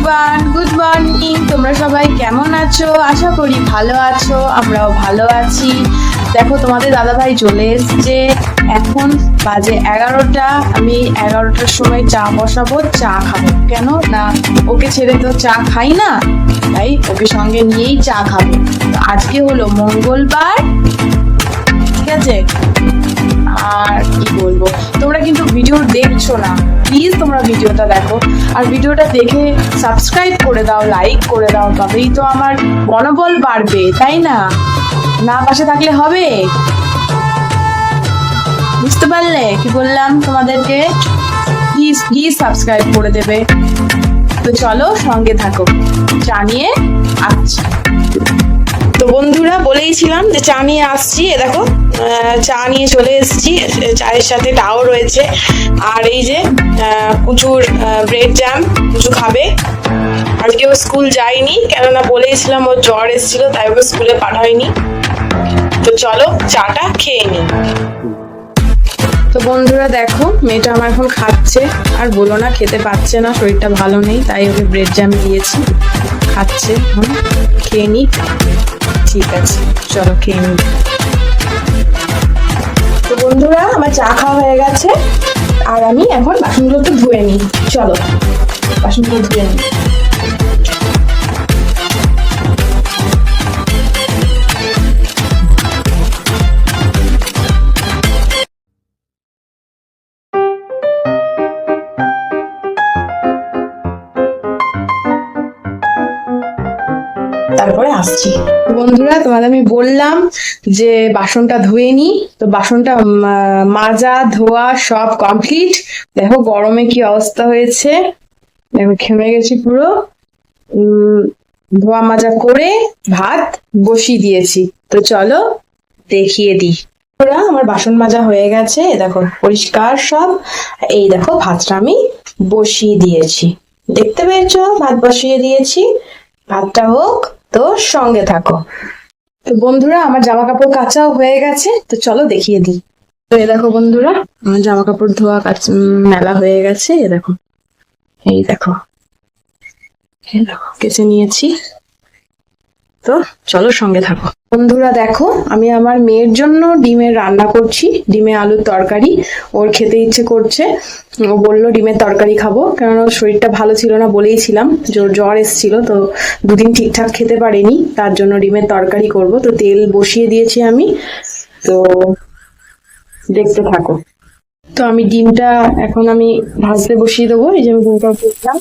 Everyone, good morning. তোমরা সবাই কেমন আছো? আশা করি ভালো আছো, আমরাও ভালো আছি। দেখো তোমাদের দাদাভাই চলে এসছে। এখন বাজে 11টা। আমি 11টার সময় চা বসাবো, চা খাবো। কেন না, ওকে ছেড়ে তো চা খাই না, তাই ওকে সঙ্গে নিয়েই চা খাবো। আজকে হলো মঙ্গলবার, ঠিক আছে? আর কি বলবো, তোমরা কিন্তু ভিডিও দেখছো না, প্লিজ তোমরা ভিডিওটা দেখো, আর ভিডিওটা দেখে সাবস্ক্রাইব করে দাও, লাইক করে দাও, তবেই তো আমার মনোবল বাড়বে, তাই না? না পাশে থাকলে হবে? বুঝতে পারলে কি বললাম তোমাদেরকে? প্লিজ প্লিজ সাবস্ক্রাইব করে দেবে। তো চলো সঙ্গে থাকো, চা নিয়ে আসছি। তো বন্ধুরা, বলেইছিলাম যে চা নিয়ে আসছি। দেখো চা নিয়ে চলে এসেছি, চায়ের সাথে ডাও রয়েছে, আর এই যে কুচুর ব্রেড জ্যাম। কুচু খাবে। আজকে ও স্কুল যায়নি, কেননা বলেইছিলাম ওর জ্বর এসেছিল, তাই ওকে স্কুলে পাঠাইনি। তো চলো চাটা খেয়ে নি। তো বন্ধুরা দেখো, মেয়েটা আমার এখন খাচ্ছে, আর বলো না খেতে পাচ্ছে না, শরীরটা ভালো নেই, তাই ওকে ব্রেড জ্যাম দিয়েছি, খাচ্ছে। খেয়ে নি। ঠিক আছে, চলো খেয়ে নি। তো বন্ধুরা, আমার চা খাওয়া হয়ে গেছে, আর আমি এখন বাসনগুলো একটু ধুয়ে নিই। চলো বাসনগুলো ধুয়ে নিই। তারপরে আসছি। বন্ধুরা, তোমাদের আমি বললাম যে বাসনটা ধুয়ে নি, তো বাসনটা মাজা ধোয়া সব কমপ্লিট। দেখো গরমে কি অবস্থা হয়েছে, দেখো ঘেমে গেছি পুরো। ধোয়া মাজা করে ভাত বসিয়ে দিয়েছি। তো চলো দেখিয়ে দিই। আমার বাসন মাজা হয়ে গেছে, দেখো পরিষ্কার সব। এই দেখো ভাতটা আমি বসিয়ে দিয়েছি, দেখতে পেয়েছো? ভাত বসিয়ে দিয়েছি, ভাতটা হোক, তো সঙ্গে থাকো। তো বন্ধুরা, আমার জামা কাপড় কাচাও হয়ে গেছে, তো চলো দেখিয়ে দিই। তো এই দেখো বন্ধুরা, আমার জামা কাপড় ধোয়া মেলা হয়ে গেছে। এই দেখো, এই দেখো, এই দেখো কেচে নিয়েছি। তো চলো সঙ্গে থাকো। বন্ধুরা দেখো, আমি আমার মেয়ের জন্য ডিমের রান্না করছি, ডিমে আলুর তরকারি। ওর খেতে ইচ্ছে করছে, ও বললো ডিমের তরকারি খাবো, কারণ ওর শরীরটা ভালো ছিল না, বলেইছিলাম যে ওর জ্বর এসেছিল, তো দুদিন ঠিকঠাক খেতে পারেনি, তার জন্য ডিমের তরকারি করব। তো তেল বসিয়ে দিয়েছি আমি, তো দেখতে থাকো। তো আমি ডিমটা এখন আমি ভাজতে বসিয়ে দেবো। এই যে আমি ডিমটা বসিয়েছিলাম,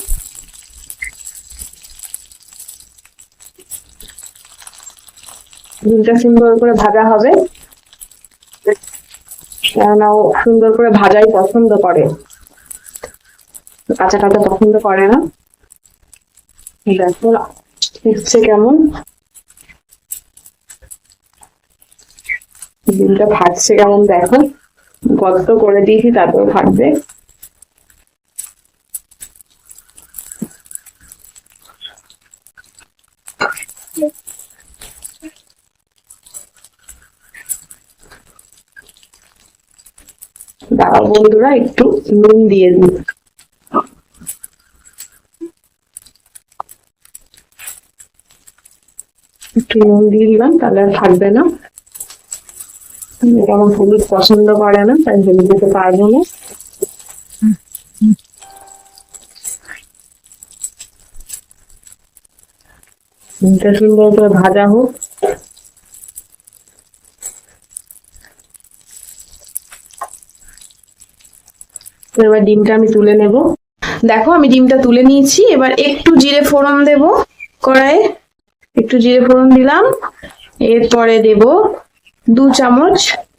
ডিমটা সুন্দর করে ভাজা হবে, কেননা ও সুন্দর করে ভাজাই পছন্দ করে, কাঁচা কাঁচা পছন্দ করে না। দেখো দিচ্ছে কেমন, ডিমটা ভাজছে কেমন দেখো। গর্ত করে দিয়েছি, তারপর ভাজবে। দাঁড়াও বন্ধুরা, একটু নুন দিয়ে দিই। একটু নুন দিয়ে দিলাম, তাহলে আর থাকবে না। আমার হলুদ পছন্দ করে না, তাই হলুদ দিতে পারবো না। ডিমটা সুন্দর করে ভাজা হোক। এবার ডিমটা আমি তুলে নেব। দেখো আমি ডিমটা তুলে নিয়েছি, এবার একটু জিরে ফোড়ন দেব কড়াইয়ে, একটু জিরে ফোড়ন দিলাম। এরপরে দেব 2 চামচ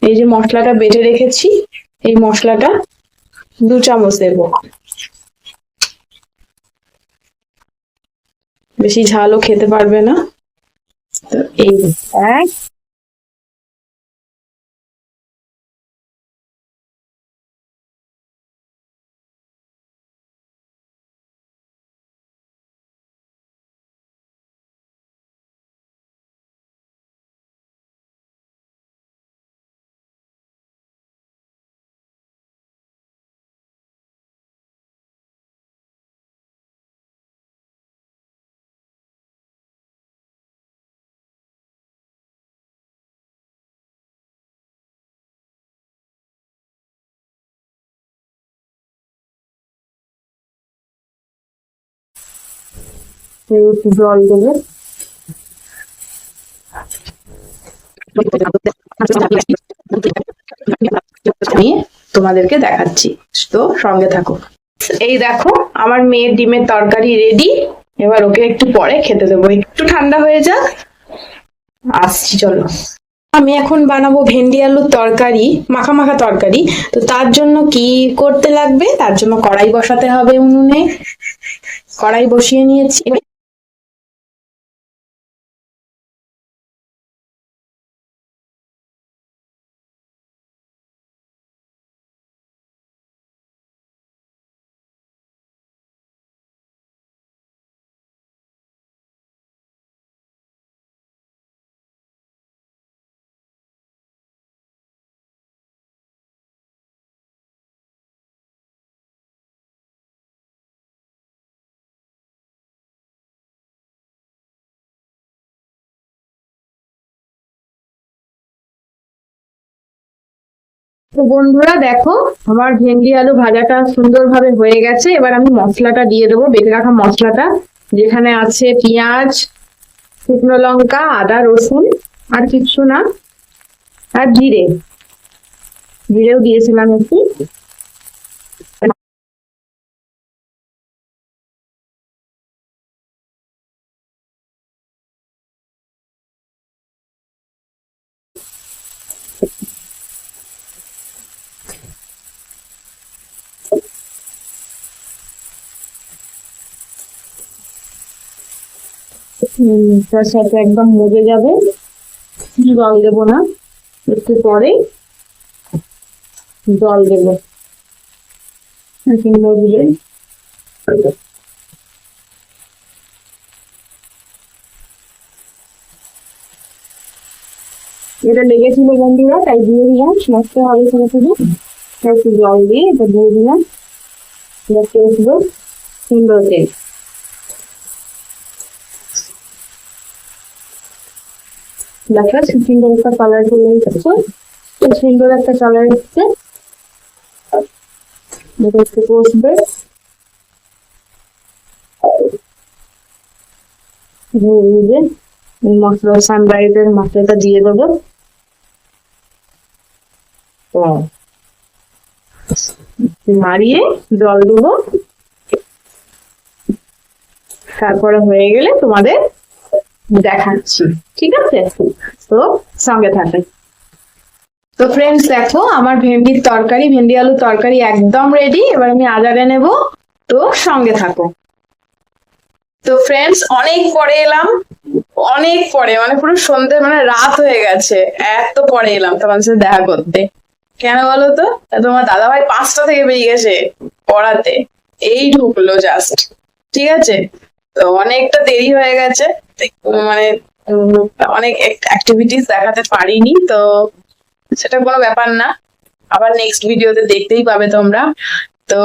এই যে মশলাটা বেটে রেখেছি, এই মশলাটা 2 চামচ দেব। বেশি ঝালও খেতে পারবে না, তো এই এক একটু জল দেবে। আমি তোমাদেরকে দেখাচ্ছি, তো সঙ্গে থাকো। এই দেখো আমার মেয়ের ডিমের তরকারি রেডি। এবার ওকে একটু পরে খেতে দেবো, একটু ঠান্ডা হয়ে যাক, আসছি চলো। আমি এখন বানাবো ভেন্ডি আলুর তরকারি, মাখা মাখা তরকারি। তো তার জন্য কি করতে লাগবে, তার জন্য কড়াই বসাতে হবে উনুনে। কড়াই বসিয়ে নিয়েছি। তো বন্ধুরা দেখো আমার ভেন্ডি আলু ভাজাটা সুন্দরভাবে হয়ে গেছে। এবার আমি মশলাটা দিয়ে দেবো, বেটে রাখা মশলাটা, যেখানে আছে পেঁয়াজ, শুকনো লঙ্কা, আদা, রসুন, আর কিচ্ছু না, আর জিরে, জিরেও দিয়েছিলাম একটু। তার সাথে একদম মজে যাবে, জল দেবো না, একটু পরে জল দেবো। সুন্দর দিলে এটা লেগেছিল বন্ধুরা, তাই দিয়ে দিলাম, নষ্ট হবে শুধু শুধু। একটু জল দিয়ে এটা দিয়ে দিলাম, উঠবো সুন্দর তেল। দেখো সুন্দর একটা কালার চলে এসেছে, সুন্দর একটা কালার এসছে। এটা একটু কষবে, মশলা সানরাইজের মশলাটা দিয়ে দেবো। মারিয়ে জল দেবো, তারপরে হয়ে গেলে তোমাদের দেখাচ্ছি, ঠিক আছে? তো সঙ্গে থাকবে। তো ফ্রেন্ডস দেখো আমার ভেন্ডির তরকারি, ভেন্ডি আলুর তরকারি একদম রেডি। এবার আমি আজারে নেব, তো সঙ্গে থাকো। তো ফ্রেন্ডস অনেক পরে এলাম, অনেক পরে, মানে পুরো সন্ধ্যে, মানে রাত হয়ে গেছে, এত পরে এলাম তোমার সাথে দেখা করতে। কেন বলো তো? তোমার দাদা ভাই 5টা থেকে বেরিয়ে গেছে পড়াতে, এই ঢুকলো জাস্ট, ঠিক আছে? তো অনেকটা দেরি হয়ে গেছে, মানে অনেক অ্যাক্টিভিটিস দেখাতে পারিনি, তো সেটা কোনো ব্যাপার না, আবার নেক্সট ভিডিওতে দেখতেই পাবে তোমরা। তো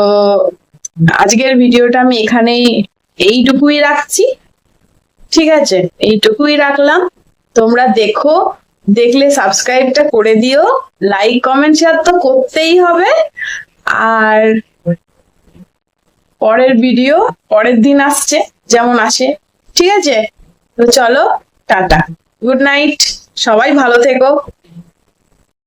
আজকের ভিডিওটা আমি এখানেই এইটুকুই রাখছি, ঠিক আছে? এইটুকুই রাখলাম। তোমরা দেখো, দেখলে সাবস্ক্রাইবটা করে দিও, লাইক কমেন্ট শেয়ার তো করতেই হবে। আর পরের ভিডিও পরের দিন আসছে, যেমন আসে, ঠিক আছে? তো চলো, টাটা, গুড নাইট, সবাই ভালো থেকো।